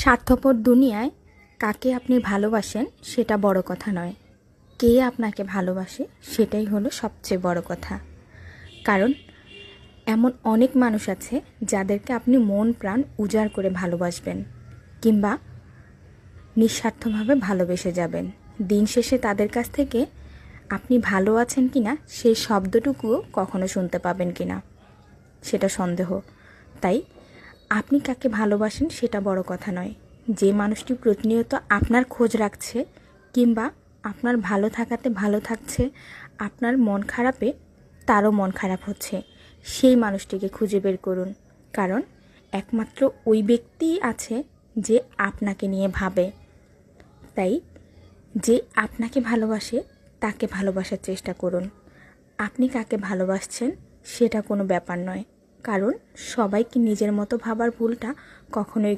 স্বার্থপর দুনিয়ায় কাকে আপনি ভালোবাসেন সেটা বড় কথা নয়, কে আপনাকে ভালোবাসে সেটাই হলো সবচেয়ে বড় কথা। কারণ এমন অনেক মানুষ আছে যাদেরকে আপনি মন প্রাণ উজাড় করে ভালোবাসবেন কিংবা নিঃস্বার্থভাবে ভালোবেসে যাবেন। দিন শেষে তাদের কাছ থেকে আপনি ভালো আছেন কিনা সেই শব্দটুকুও কখনো শুনতে পাবেন কিনা সেটা সন্দেহ। তাই আপনি কাকে ভালোবাসেন সেটা বড় কথা নয়, যে মানুষটি প্রতিনিয়ত আপনার খোঁজ রাখছে কিংবা আপনার ভালো থাকাতে ভালো থাকছে, আপনার মন খারাপে তারও মন খারাপ হচ্ছে, সেই মানুষটিকে খুঁজে বের করুন। কারণ একমাত্র ওই ব্যক্তিই আছে যে আপনাকে নিয়ে ভাবে। তাই যে আপনাকে ভালোবাসে তাকে ভালোবাসার চেষ্টা করুন। আপনি কাকে ভালোবাসছেন সেটা কোনো ব্যাপার নয়, কারণ সবাইকে নিজের মতো ভাবার ভুলটা কখনোই